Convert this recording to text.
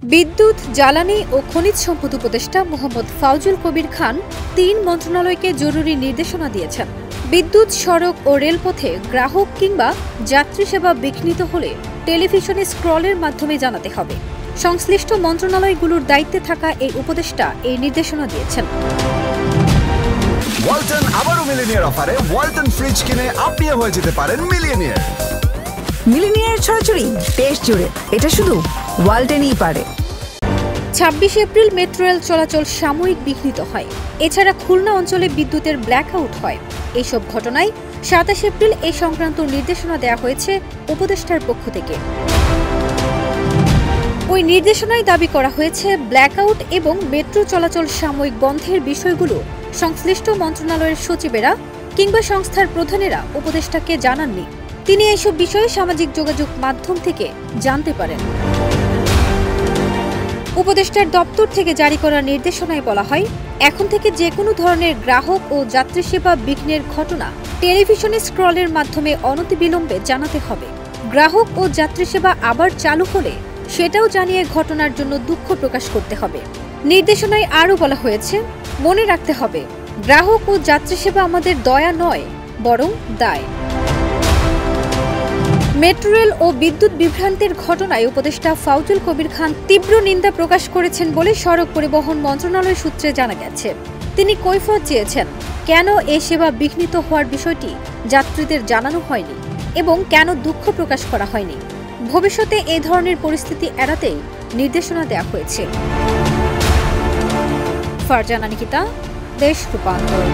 বিদ্যুৎ, জ্বালানি ও খনিজ সম্পদ উপদেষ্টা মোহাম্মদ ফাউজুল কবির খান ৩ মন্ত্রণালয়কে জরুরি নির্দেশনা দিয়েছেন। বিদ্যুৎ, সড়ক ও রেলপথে গ্রাহক কিংবা যাত্রী সেবা বিঘ্নিত হলে টেলিভিশনে স্ক্রলের মাধ্যমে জানাতে হবে। সংশ্লিষ্ট মন্ত্রণালয়গুলোর দায়িত্বে থাকা এই উপদেষ্টা এই নির্দেশনা দিয়েছেন। ওয়ালটন আবারও মিলিনিয়ার অফারে ওয়ালটন ফ্রিজ কিনে আপনিও হয়ে যেতে পারেন মিলিয়নিয়ার। মিলিনিয়ার ছড়াছড়ি দেশ জুড়ে, এটা শুধু ওয়ালটনই পারে। ২৬ এপ্রিল মেট্রো রেল চলাচল সাময়িক বিঘ্নিত হয়। এছাড়া খুলনা অঞ্চলে বিদ্যুতের ব্ল্যাকআউট হয়। এইসব ঘটনায় ২৭ এপ্রিল এ সংক্রান্ত নির্দেশনা দেওয়া হয়েছে উপদেষ্টার পক্ষ থেকে। ওই নির্দেশনায় দাবি করা হয়েছে, ব্ল্যাকআউট এবং মেট্রো চলাচল সাময়িক বন্ধের বিষয়গুলো সংশ্লিষ্ট মন্ত্রণালয়ের সচিবেরা কিংবা সংস্থার প্রধানেরা উপদেষ্টাকে জানাননি। তিনি এইসব বিষয়ে সামাজিক যোগাযোগ মাধ্যম থেকে জানতে পারেন। উপদেষ্টার দপ্তর থেকে জারি করা নির্দেশনায় বলা হয়, এখন থেকে যে কোনো ধরনের গ্রাহক ও যাত্রী সেবা বিঘ্নের ঘটনা টেলিভিশনে স্ক্রলের মাধ্যমে অনতিবিলম্বে জানাতে হবে। গ্রাহক ও যাত্রী সেবা আবার চালু হলে সেটাও জানিয়ে ঘটনার জন্য দুঃখ প্রকাশ করতে হবে। নির্দেশনায় আরও বলা হয়েছে, মনে রাখতে হবে, গ্রাহক ও যাত্রী সেবা আমাদের দয়া নয়, বরং দায়। মেট্রো রেল ও বিদ্যুৎ বিভ্রান্তির ঘটনায় উপদেষ্টা ফাউজুল কবির খান তীব্র নিন্দা প্রকাশ করেছেন বলে সড়ক পরিবহন মন্ত্রণালয় সূত্রে জানা গেছে। তিনি কৈফিয়ত চেয়েছেন, কেন এ সেবা বিঘ্নিত হওয়ার বিষয়টি যাত্রীদের জানানো হয়নি এবং কেন দুঃখ প্রকাশ করা হয়নি। ভবিষ্যতে এ ধরনের পরিস্থিতি এড়াতেই নির্দেশনা দেওয়া হয়েছে। ফারজানা নিকিতা, দেশ রূপান্তর।